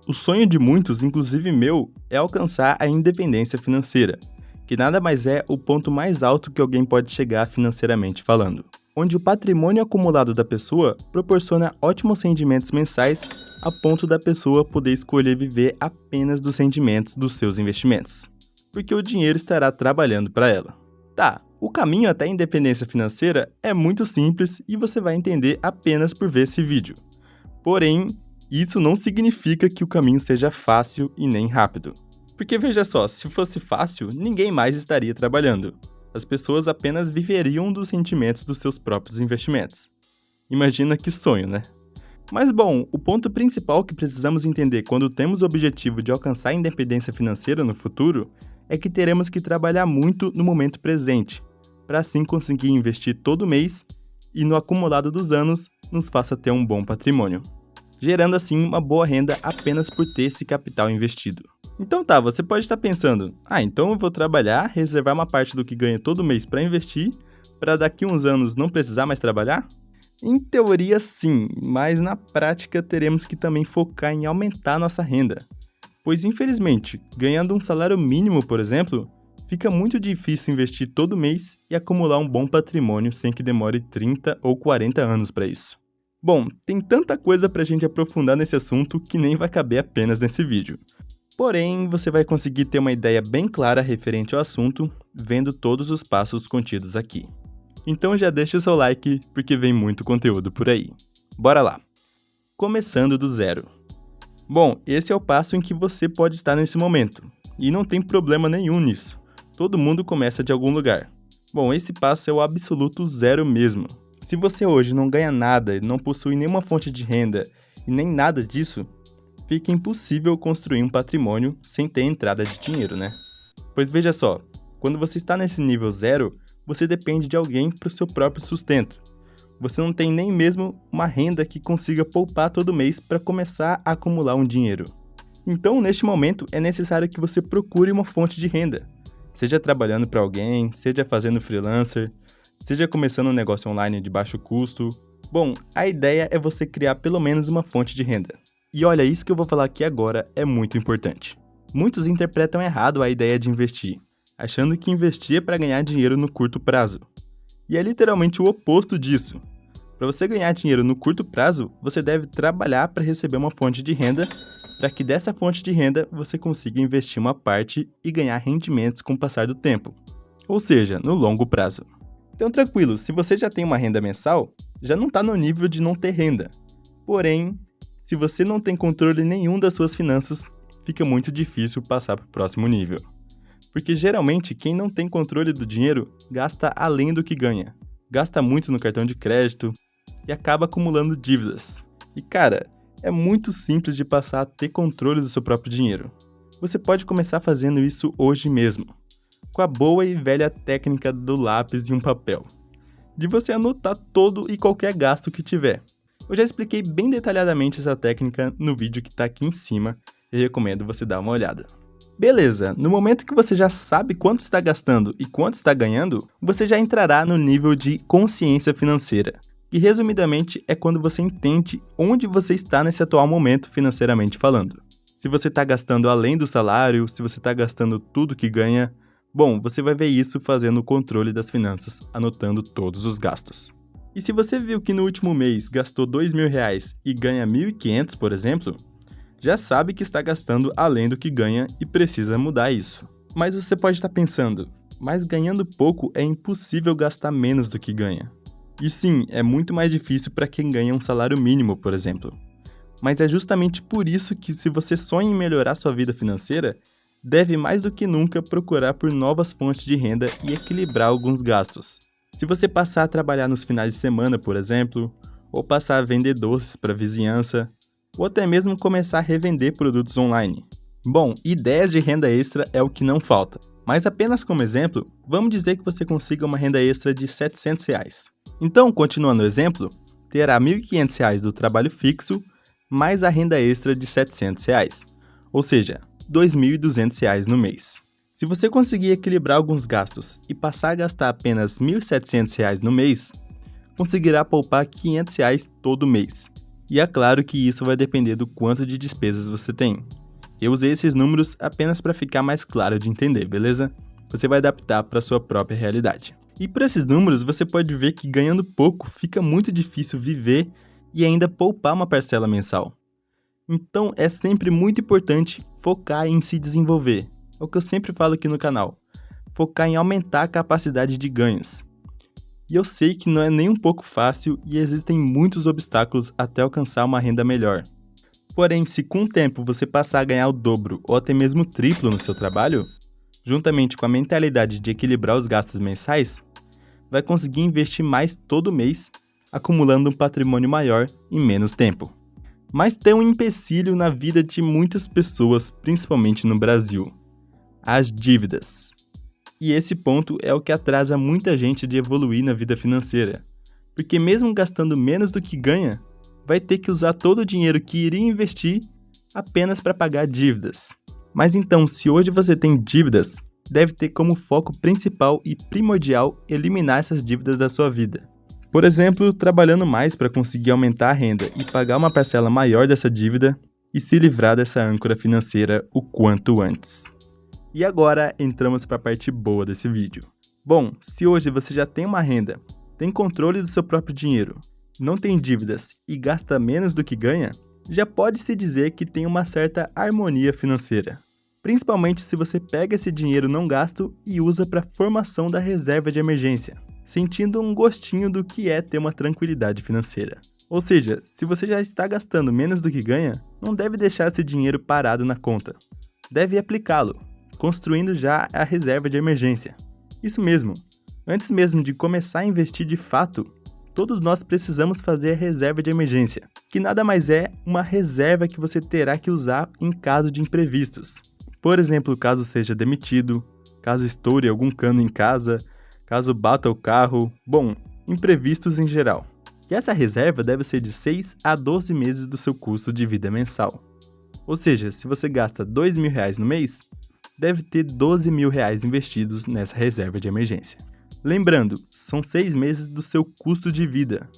O sonho de muitos, inclusive meu, é alcançar a independência financeira, que nada mais é o ponto mais alto que alguém pode chegar financeiramente falando, onde o patrimônio acumulado da pessoa proporciona ótimos rendimentos mensais a ponto da pessoa poder escolher viver apenas dos rendimentos dos seus investimentos, porque o dinheiro estará trabalhando para ela. Tá, o caminho até a independência financeira é muito simples e você vai entender apenas por ver esse vídeo. Porém, isso não significa que o caminho seja fácil e nem rápido. Porque veja só, se fosse fácil, ninguém mais estaria trabalhando. As pessoas apenas viveriam dos rendimentos dos seus próprios investimentos. Imagina que sonho, né? Mas bom, o ponto principal que precisamos entender quando temos o objetivo de alcançar a independência financeira no futuro é que teremos que trabalhar muito no momento presente, para assim conseguir investir todo mês e no acumulado dos anos nos faça ter um bom patrimônio, gerando assim uma boa renda apenas por ter esse capital investido. Então tá, você pode estar pensando, então eu vou trabalhar, reservar uma parte do que ganho todo mês para investir, para daqui uns anos não precisar mais trabalhar? Em teoria sim, mas na prática teremos que também focar em aumentar nossa renda. Pois infelizmente, ganhando um salário mínimo, por exemplo, fica muito difícil investir todo mês e acumular um bom patrimônio sem que demore 30 ou 40 anos para isso. Bom, tem tanta coisa pra gente aprofundar nesse assunto que nem vai caber apenas nesse vídeo. Porém, você vai conseguir ter uma ideia bem clara referente ao assunto, vendo todos os passos contidos aqui. Então já deixa o seu like, porque vem muito conteúdo por aí. Bora lá! Começando do zero. Bom, esse é o passo em que você pode estar nesse momento, e não tem problema nenhum nisso. Todo mundo começa de algum lugar. Bom, esse passo é o absoluto zero mesmo. Se você hoje não ganha nada e não possui nenhuma fonte de renda e nem nada disso, fica impossível construir um patrimônio sem ter entrada de dinheiro, né? Pois veja só, quando você está nesse nível zero, você depende de alguém para o seu próprio sustento. Você não tem nem mesmo uma renda que consiga poupar todo mês para começar a acumular um dinheiro. Então, neste momento, é necessário que você procure uma fonte de renda. Seja trabalhando para alguém, seja fazendo freelancer, seja começando um negócio online de baixo custo. Bom, a ideia é você criar pelo menos uma fonte de renda. E olha, isso que eu vou falar aqui agora é muito importante. Muitos interpretam errado a ideia de investir, achando que investir é para ganhar dinheiro no curto prazo. E é literalmente o oposto disso. Para você ganhar dinheiro no curto prazo, você deve trabalhar para receber uma fonte de renda, para que dessa fonte de renda você consiga investir uma parte e ganhar rendimentos com o passar do tempo, ou seja, no longo prazo. Então tranquilo, se você já tem uma renda mensal, já não está no nível de não ter renda. Porém, se você não tem controle nenhum das suas finanças, fica muito difícil passar para o próximo nível. Porque geralmente quem não tem controle do dinheiro gasta além do que ganha. Gasta muito no cartão de crédito e acaba acumulando dívidas. E cara, é muito simples de passar a ter controle do seu próprio dinheiro. Você pode começar fazendo isso hoje mesmo, com a boa e velha técnica do lápis e um papel, de você anotar todo e qualquer gasto que tiver. Eu já expliquei bem detalhadamente essa técnica no vídeo que está aqui em cima e recomendo você dar uma olhada. Beleza, no momento que você já sabe quanto está gastando e quanto está ganhando, você já entrará no nível de consciência financeira, que resumidamente é quando você entende onde você está nesse atual momento financeiramente falando. Se você está gastando além do salário, se você está gastando tudo que ganha, bom, você vai ver isso fazendo o controle das finanças, anotando todos os gastos. E se você viu que no último mês gastou R$2.000 e ganha 1.500, por exemplo, já sabe que está gastando além do que ganha e precisa mudar isso. Mas você pode estar pensando, mas ganhando pouco é impossível gastar menos do que ganha. E sim, é muito mais difícil para quem ganha um salário mínimo, por exemplo. Mas é justamente por isso que se você sonha em melhorar sua vida financeira, deve mais do que nunca procurar por novas fontes de renda e equilibrar alguns gastos. Se você passar a trabalhar nos finais de semana, por exemplo, ou passar a vender doces para a vizinhança, ou até mesmo começar a revender produtos online. Bom, ideias de renda extra é o que não falta. Mas apenas como exemplo, vamos dizer que você consiga uma renda extra de R$700. Então, continuando o exemplo, terá R$1.500 do trabalho fixo, mais a renda extra de R$700, ou seja, R$2.200 no mês. Se você conseguir equilibrar alguns gastos e passar a gastar apenas R$1.700 no mês, conseguirá poupar R$500 todo mês. E é claro que isso vai depender do quanto de despesas você tem. Eu usei esses números apenas para ficar mais claro de entender, beleza? Você vai adaptar para sua própria realidade. E por esses números você pode ver que ganhando pouco fica muito difícil viver e ainda poupar uma parcela mensal. Então é sempre muito importante focar em se desenvolver. É o que eu sempre falo aqui no canal. Focar em aumentar a capacidade de ganhos. E eu sei que não é nem um pouco fácil e existem muitos obstáculos até alcançar uma renda melhor. Porém, se com o tempo você passar a ganhar o dobro ou até mesmo o triplo no seu trabalho, juntamente com a mentalidade de equilibrar os gastos mensais, vai conseguir investir mais todo mês, acumulando um patrimônio maior em menos tempo. Mas tem um empecilho na vida de muitas pessoas, principalmente no Brasil: as dívidas. E esse ponto é o que atrasa muita gente de evoluir na vida financeira, porque mesmo gastando menos do que ganha, vai ter que usar todo o dinheiro que iria investir apenas para pagar dívidas. Mas então, se hoje você tem dívidas, deve ter como foco principal e primordial eliminar essas dívidas da sua vida. Por exemplo, trabalhando mais para conseguir aumentar a renda e pagar uma parcela maior dessa dívida e se livrar dessa âncora financeira o quanto antes. E agora entramos para a parte boa desse vídeo. Bom, se hoje você já tem uma renda, tem controle do seu próprio dinheiro, não tem dívidas e gasta menos do que ganha, já pode-se dizer que tem uma certa harmonia financeira. Principalmente se você pega esse dinheiro não gasto e usa para a formação da reserva de emergência, sentindo um gostinho do que é ter uma tranquilidade financeira. Ou seja, se você já está gastando menos do que ganha, não deve deixar esse dinheiro parado na conta. Deve aplicá-lo, construindo já a reserva de emergência. Isso mesmo, antes mesmo de começar a investir de fato, todos nós precisamos fazer a reserva de emergência, que nada mais é uma reserva que você terá que usar em caso de imprevistos. Por exemplo, caso seja demitido, caso estoure algum cano em casa, caso bata o carro, bom, imprevistos em geral. E essa reserva deve ser de 6 a 12 meses do seu custo de vida mensal. Ou seja, se você gasta R$2.000 no mês, deve ter R$12.000 investidos nessa reserva de emergência. Lembrando, são 6 meses do seu custo de vida.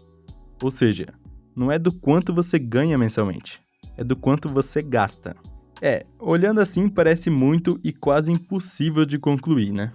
Ou seja, não é do quanto você ganha mensalmente, é do quanto você gasta. Olhando assim parece muito e quase impossível de concluir, né?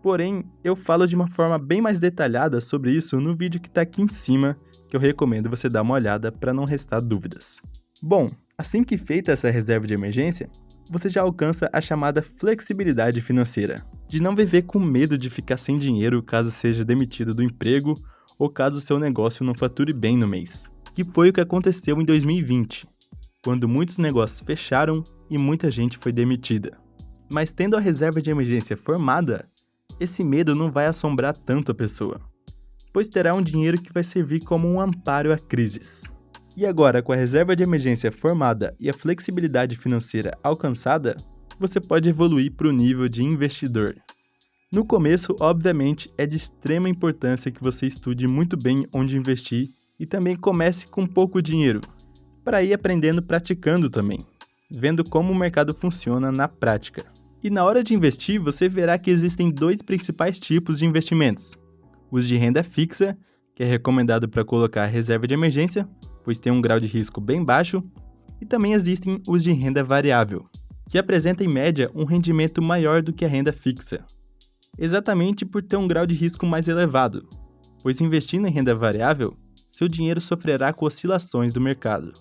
Porém, eu falo de uma forma bem mais detalhada sobre isso no vídeo que está aqui em cima, que eu recomendo você dar uma olhada para não restar dúvidas. Bom, assim que feita essa reserva de emergência, você já alcança a chamada flexibilidade financeira, de não viver com medo de ficar sem dinheiro caso seja demitido do emprego ou caso seu negócio não fature bem no mês, que foi o que aconteceu em 2020, quando muitos negócios fecharam e muita gente foi demitida. Mas tendo a reserva de emergência formada, esse medo não vai assombrar tanto a pessoa, pois terá um dinheiro que vai servir como um amparo a crises. E agora, com a reserva de emergência formada e a flexibilidade financeira alcançada, você pode evoluir para o nível de investidor. No começo, obviamente, é de extrema importância que você estude muito bem onde investir e também comece com pouco dinheiro, para ir aprendendo praticando também, vendo como o mercado funciona na prática. E na hora de investir, você verá que existem 2 principais tipos de investimentos: os de renda fixa, que é recomendado para colocar a reserva de emergência, pois tem um grau de risco bem baixo, e também existem os de renda variável, que apresenta em média um rendimento maior do que a renda fixa, exatamente por ter um grau de risco mais elevado, pois investindo em renda variável, seu dinheiro sofrerá com oscilações do mercado.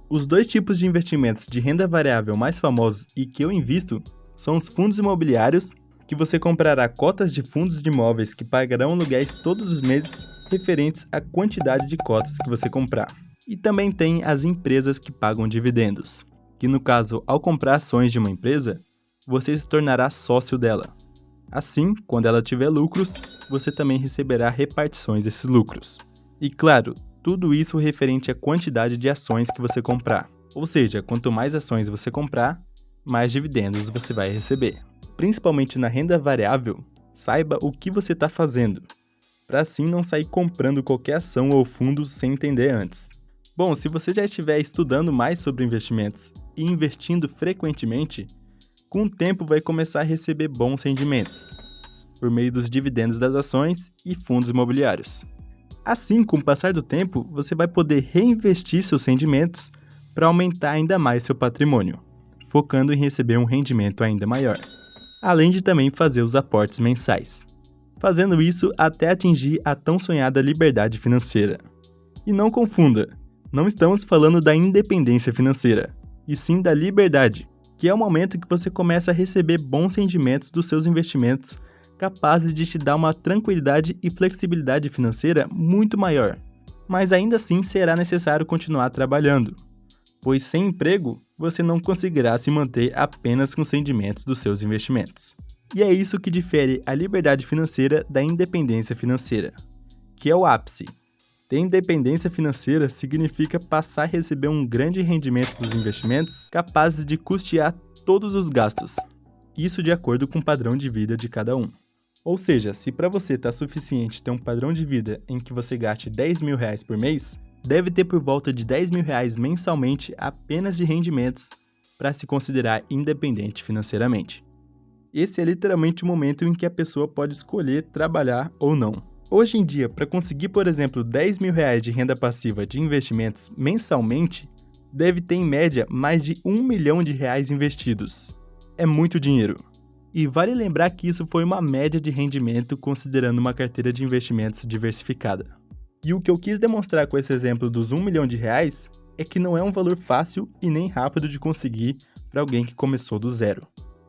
Os 2 tipos de investimentos de renda variável mais famosos e que eu invisto são os fundos imobiliários, que você comprará cotas de fundos de imóveis que pagarão aluguéis todos os meses referentes à quantidade de cotas que você comprar. E também tem as empresas que pagam dividendos, que no caso, ao comprar ações de uma empresa, você se tornará sócio dela. Assim, quando ela tiver lucros, você também receberá repartições desses lucros. E claro, tudo isso referente à quantidade de ações que você comprar. Ou seja, quanto mais ações você comprar, mais dividendos você vai receber. Principalmente na renda variável, saiba o que você está fazendo, para assim não sair comprando qualquer ação ou fundo sem entender antes. Bom, se você já estiver estudando mais sobre investimentos e investindo frequentemente, com o tempo vai começar a receber bons rendimentos, por meio dos dividendos das ações e fundos imobiliários. Assim, com o passar do tempo, você vai poder reinvestir seus rendimentos para aumentar ainda mais seu patrimônio, focando em receber um rendimento ainda maior, além de também fazer os aportes mensais, fazendo isso até atingir a tão sonhada liberdade financeira. E não confunda, não estamos falando da independência financeira, e sim da liberdade, que é o momento que você começa a receber bons rendimentos dos seus investimentos, capazes de te dar uma tranquilidade e flexibilidade financeira muito maior. Mas ainda assim será necessário continuar trabalhando, pois sem emprego você não conseguirá se manter apenas com os rendimentos dos seus investimentos. E é isso que difere a liberdade financeira da independência financeira, que é o ápice. Ter independência financeira significa passar a receber um grande rendimento dos investimentos capazes de custear todos os gastos, isso de acordo com o padrão de vida de cada um. Ou seja, se para você está suficiente ter um padrão de vida em que você gaste R$10.000 por mês, deve ter por volta de R$10.000 mensalmente apenas de rendimentos para se considerar independente financeiramente. Esse é literalmente o momento em que a pessoa pode escolher trabalhar ou não. Hoje em dia, para conseguir, por exemplo, R$10.000 de renda passiva de investimentos mensalmente, deve ter em média mais de R$1 milhão investidos. É muito dinheiro. E vale lembrar que isso foi uma média de rendimento considerando uma carteira de investimentos diversificada. E o que eu quis demonstrar com esse exemplo dos R$1 milhão é que não é um valor fácil e nem rápido de conseguir para alguém que começou do zero.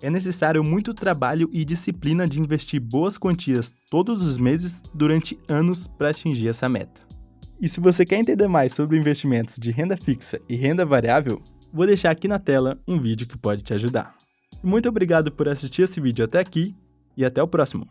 É necessário muito trabalho e disciplina de investir boas quantias todos os meses durante anos para atingir essa meta. E se você quer entender mais sobre investimentos de renda fixa e renda variável, vou deixar aqui na tela um vídeo que pode te ajudar. Muito obrigado por assistir esse vídeo até aqui e até o próximo!